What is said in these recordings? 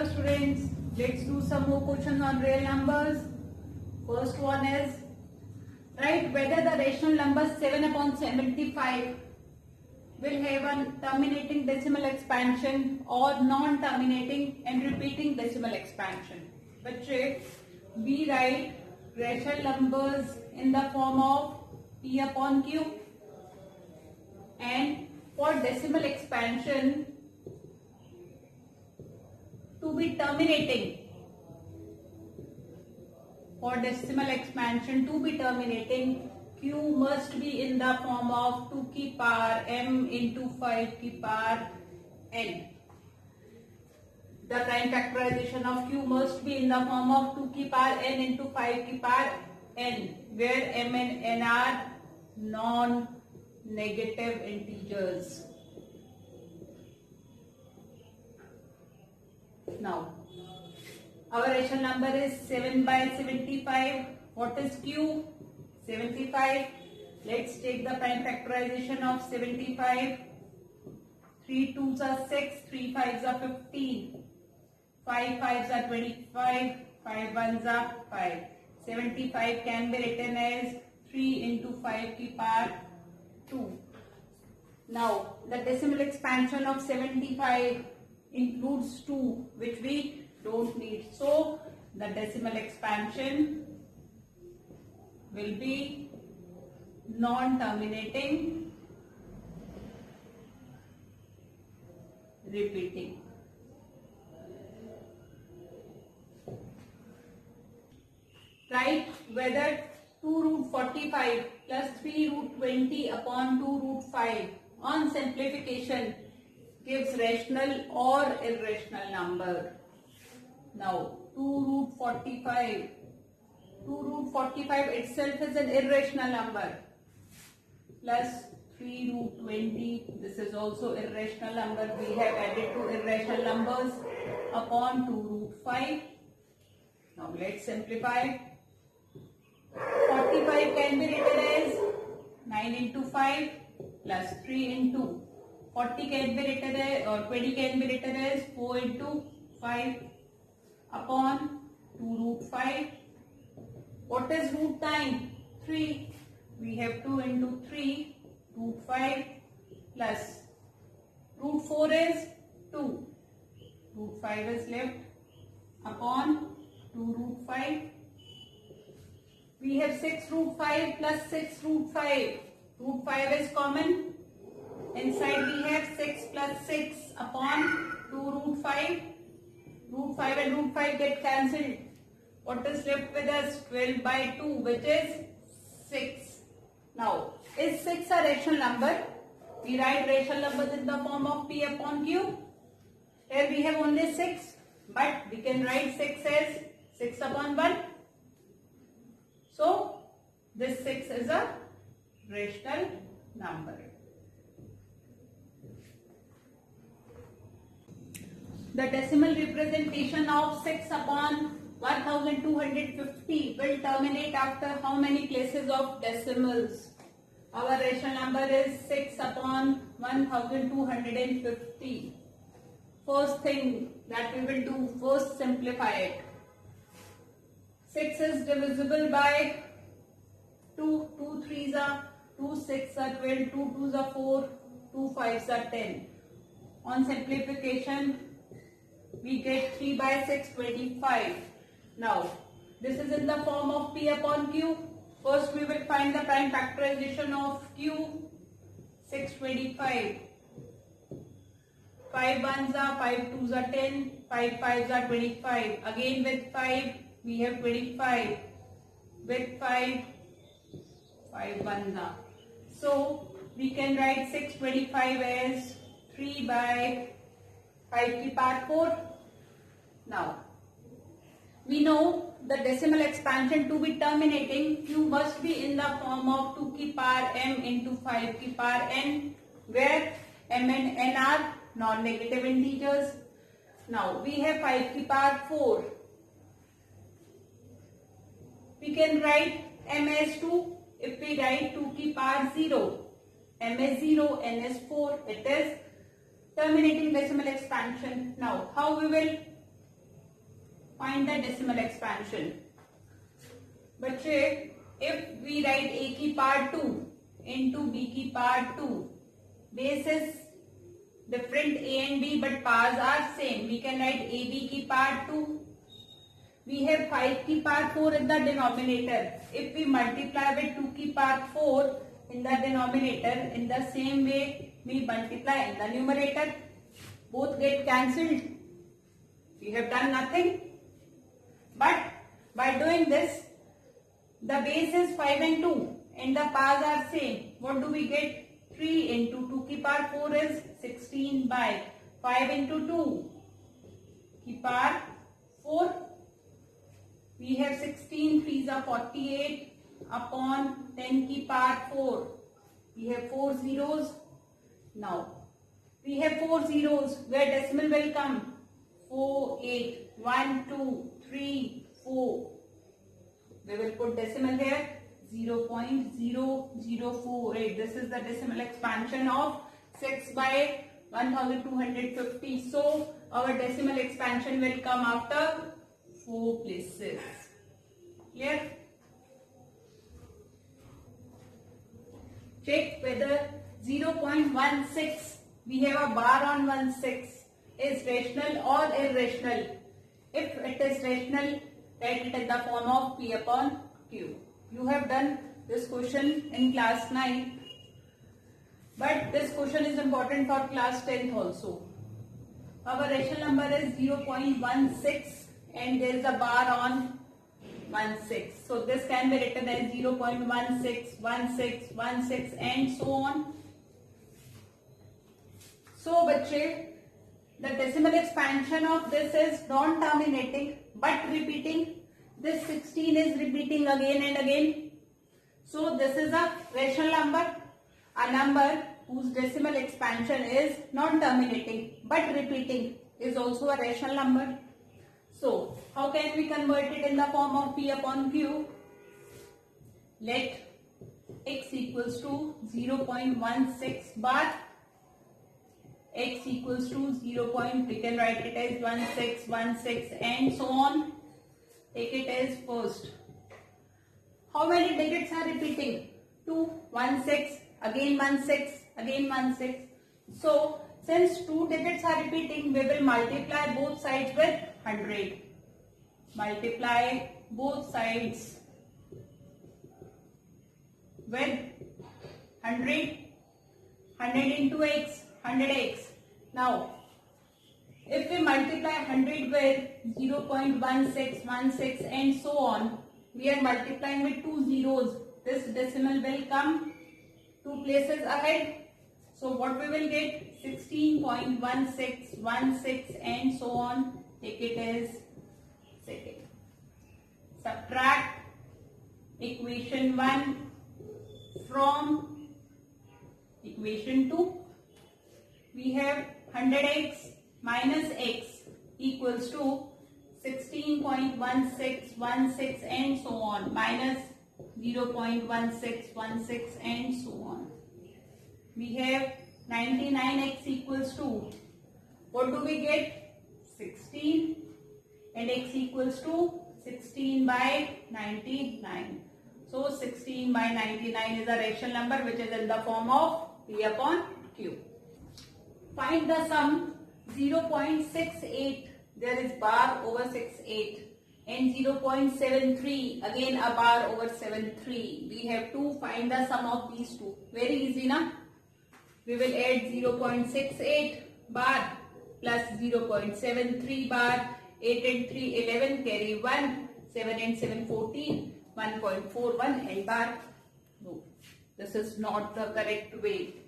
Students, let's do some more questions on real numbers. First one is, write whether the rational number 7 upon 75 will have a terminating decimal expansion or non-terminating and repeating decimal expansion. बच्चे, we write rational numbers in the form of P upon Q, and for decimal expansion to be terminating, for decimal expansion to be terminating, Q must be in the form of 2 की power m into 5 की power n. The prime factorization of Q must be in the form of 2 की power n into 5 की power n, where m and n are non-negative integers. Now, our rational number is 7 by 75. What is Q? 75. Let's take the prime factorization of 75. 3 2s are 6, 3 5s are 15, 5 5s are 25, 5 1s are 5. 75 can be written as 3 into 5 की power 2. Now, the decimal expansion of 75 includes 2, which we don't need. So, the decimal expansion will be non-terminating, repeating. Write whether 2 root 45 plus 3 root 20 upon 2 root 5 on simplification gives rational or irrational number. Now, 2 root 45 itself is an irrational number, plus 3 root 20, this is also irrational number. We have added two irrational numbers upon 2 root 5. Now, let's simplify. 45 can be written as 9 into 5 plus 3 into 40 can be written as, or 20 can be written as 4 into 5 upon 2 root 5. What is root time? 3. We have 2 into 3, root 5 plus root 4 is 2. Root 5 is left upon 2 root 5. We have 6 root 5 plus 6 root 5. Root 5 is common. Inside we have 6 plus 6 upon 2 root 5. Root 5 and root 5 get cancelled. What is left with us? 12 by 2, which is 6. Now, is 6 a rational number? We write rational numbers in the form of P upon Q. Here we have only 6, but we can write 6 as 6 upon 1. So, this 6 is a rational number. The decimal representation of 6 upon 1250 will terminate after how many places of decimals? Our rational number is 6 upon 1250. First thing that we will do, first simplify it. 6 is divisible by 2, 2 3s are 2 6 are 12, 2 2s are 4, 2 5s are 10. On simplification, we get 3 by 6, 25. Now, this is in the form of P upon Q. First, we will find the prime factorization of Q. 625. 5 1s are 5 2s are 10, 5 5s are 25. Again with 5, we have 25. With 5, 5 1s are. So, we can write 625 as 3 by 5 की power 4. Now, we know the decimal expansion to be terminating, Q must be in the form of 2 की power m into 5 की power n, where m and n are non-negative integers. Now, we have 5 की power 4. We can write m as 2 if we write 2 की power 0. M is 0, n is 4. It is terminating decimal expansion. Now, how we will Find the decimal expansion. बच्चे, if we write a की part 2 into b की part 2, base is different a and b but parts are same. We can write ab की part 2. We have 5 की part 4 in the denominator. If we multiply with 2 की part 4 in the denominator, in the same way we multiply in the numerator. Both get cancelled. We have done nothing. But by doing this, the base is 5 and 2 and the powers are same. What do we get? 3 into 2 की power 4 is 16 by 5 into 2 की power 4. We have 16 3s are 48 upon 10 की power 4. We have 4 zeros. Now we have 4 zeros where decimal will come. 4, 8, 1, 2, 3, 4. We will put decimal here. 0.0048. This is the decimal expansion of 6 by 1250. So our decimal expansion will come after 4 places. Clear? Check whether 0.16, we have a bar on 16, is rational or irrational. If it is rational, write it in the form of P upon Q. You have done this question in class 9, but this question is important for class 10th also. Our rational number is 0.16 and there is a bar on 16. So this can be written as 0.16, 16, 16 and so on. So बच्चे, the decimal expansion of this is non-terminating but repeating. This 16 is repeating again and again. So this is a rational number. A number whose decimal expansion is non-terminating but repeating is also a rational number. So how can we convert it in the form of P upon Q? Let x equals to 0.16 bar. X equals to 0. We can write it as 1616 and so on. Take it as first. How many digits are repeating? 2, 16, again 16, again 16. So since 2 digits are repeating, we will multiply both sides with 100. Multiply both sides with 100. 100 into x. 100x. Now, if we multiply 100 with 0.1616 and so on, we are multiplying with 2 zeros. This decimal will come 2 places ahead. So what we will get? 16.1616 and so on. Take it as second. Subtract equation 1 from equation 2. We have 100x minus x equals to 16.1616 and so on, minus 0.1616 and so on. We have 99x equals to, what do we get? 16 and x equals to 16 by 99. So 16 by 99 is a rational number which is in the form of P upon Q. Find the sum 0.68, there is bar over 68, and 0.73, again a bar over 73. We have to find the sum of these two. Very easy, na? We will add 0.68 bar plus 0.73 bar, 8 and 3, 11, carry 1, 7 and 7, 14, 1.41 and bar. No, this is not the correct way.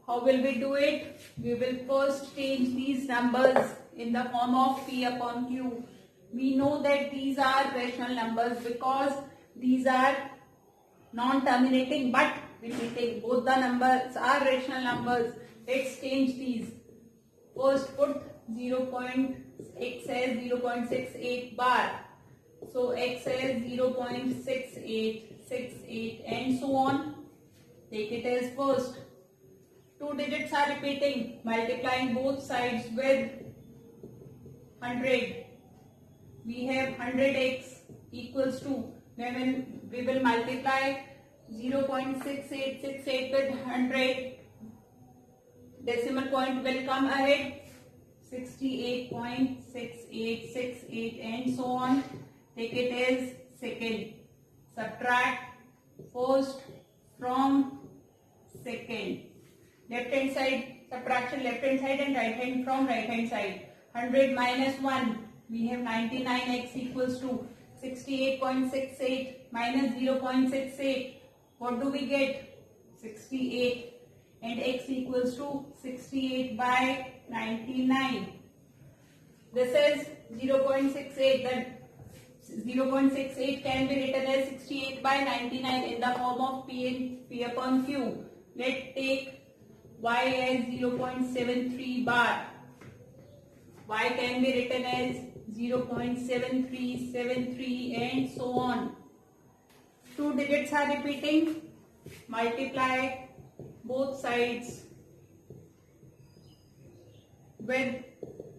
How will we do it? We will first change these numbers in the form of P upon Q. We know that these are rational numbers because these are non-terminating but repeating. Both the numbers are rational numbers. Let's change these. First put 0.x as 0.68 bar. So x as 0.6868 and so on. Take it as first. 2 digits are repeating, multiplying both sides with 100. we have 100x equals to, then we will multiply 0.6868 with 100. Decimal point will come ahead, 68.6868 and so on. Take it as second. Subtract first from second. Left hand side, subtraction left hand side and right hand from right hand side. 100 minus 1, we have 99x equals to 68.68 minus 0.68. What do we get? 68. And x equals to 68 by 99. This is 0.68. Then 0.68 can be written as 68 by 99 in the form of P upon Q. Let's take y as 0.73 bar. Y can be written as 0.7373 and so on. Two digits are repeating. Multiply both sides with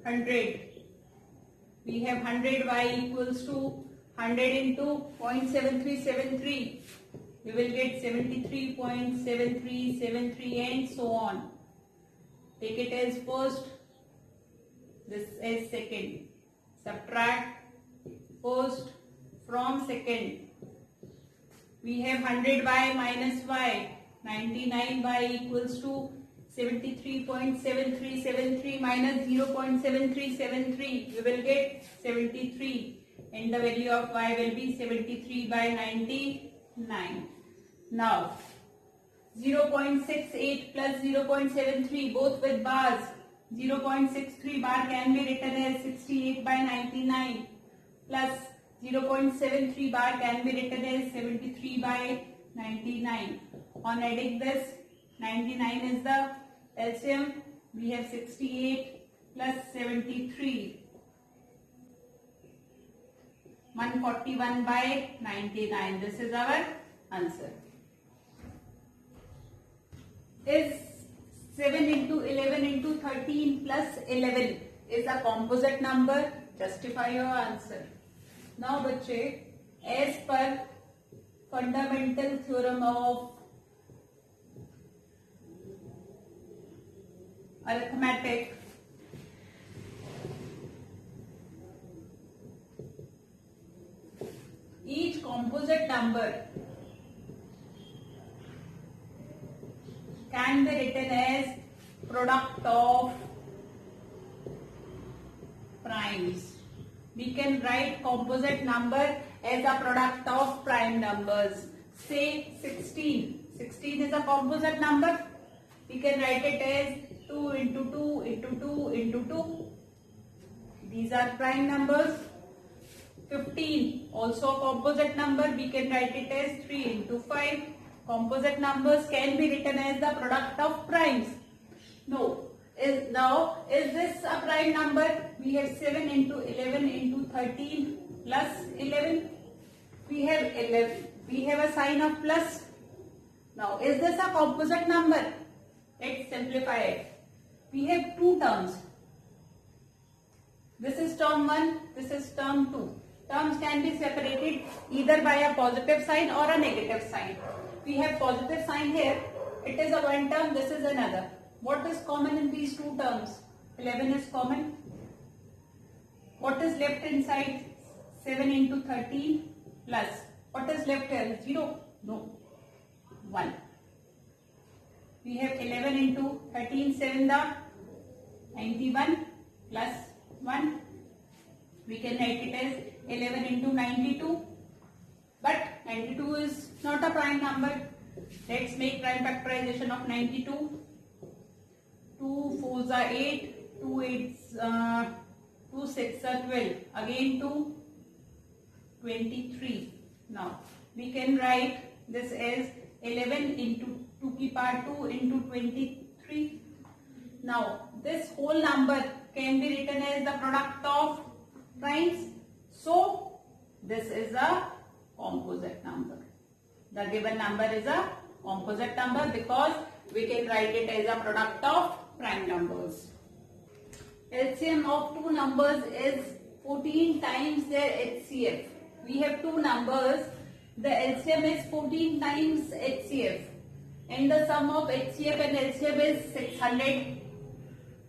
100. We have 100y equals to 100 into 0.7373. We will get 73.7373 and so on. Take it as first, this as second. Subtract first from second. We have 100y minus y. 99y equals to 73.7373 minus 0.7373. We will get 73 and the value of y will be 73 by 99. Now 0.68 plus 0.73 both with bars. 0.63 bar can be written as 68 by 99 plus 0.73 bar can be written as 73 by 99. On adding this, 99 is the LCM. We have 68 plus 73. 141 by 99. This is our answer. Is 7 into 11 into 13 plus 11 is a composite number? Justify your answer. Now, बच्चे, as per fundamental theorem of arithmetic, each composite number can be written as product of primes. We can write composite number as a product of prime numbers. Say 16. 16 is a composite number. We can write it as 2 into 2 into 2 into 2. These are prime numbers. 15 also a composite number. We can write it as 3 into 5. Composite numbers can be written as the product of primes. No. Is this a prime number? We have 7 into 11 into 13 plus 11. We have 11. We have a sign of plus. Now, is this a composite number? Let's simplify it. We have two terms. This is term 1, this is term 2. Terms can be separated either by a positive sign or a negative sign. We have positive sign here. It is a one term, this is another. What is common in these two terms? 11 is common. What is left inside? 7 into 13 plus. What is left here? 0? No. 1. We have 11 into 13, 7 the 91 plus 1. We can write it as 11 into 92. But 92 is not a prime number. Let's make prime factorization of 92. 2 4s are 8, 2 8s 2 6 are 12. Again 2, 23. Now we can write this as 11 into 2 की power 2 into 23. Now this whole number can be written as the product of primes. So this is a composite number. The given number is a composite number because we can write it as a product of prime numbers. LCM of two numbers is 14 times their HCF. We have two numbers. The LCM is 14 times HCF. And the sum of HCF and LCM is 600.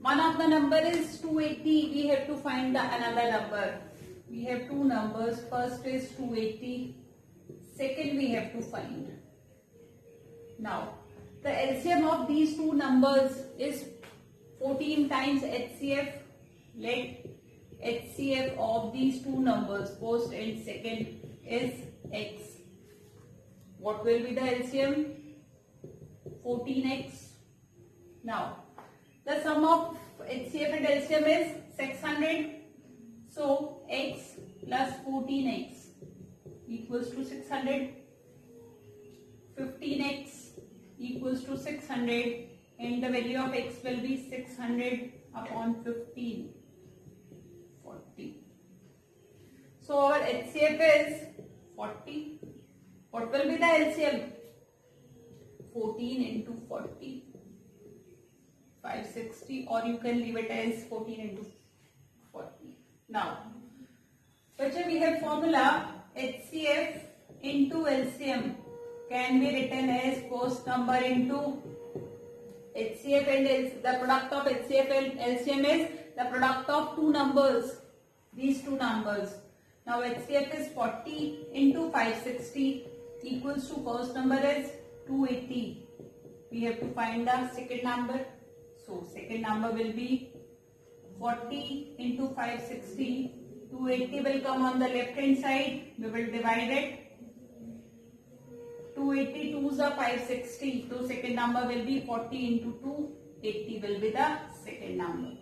One of the number is 280. We have to find another number. We have two numbers. First is 280. Second we have to find. Now, the LCM of these two numbers is 14 times HCF. Let HCF of these two numbers, first and second, is X. What will be the LCM? 14X. Now, the sum of HCF and LCM is 600. So, X plus 14X equals to 600. 15X equals to 600, and the value of X will be 600 upon 15. 40. So our HCF is 40. What will be the LCM? 14 into 40. 560, or you can leave it as 14 into 40. Now, we have formula HCF into LCM can be written as first number into HCF and the product of HCF and LCM is the product of two numbers, these two numbers. Now HCF is 40 into 560 equals to first number is 280. We have to find the second number. So second number will be 40 into 560. 280 will come on the left hand side. We will divide it. 280 2s are 560. So second number will be 40 into 2. 80 will be the second number.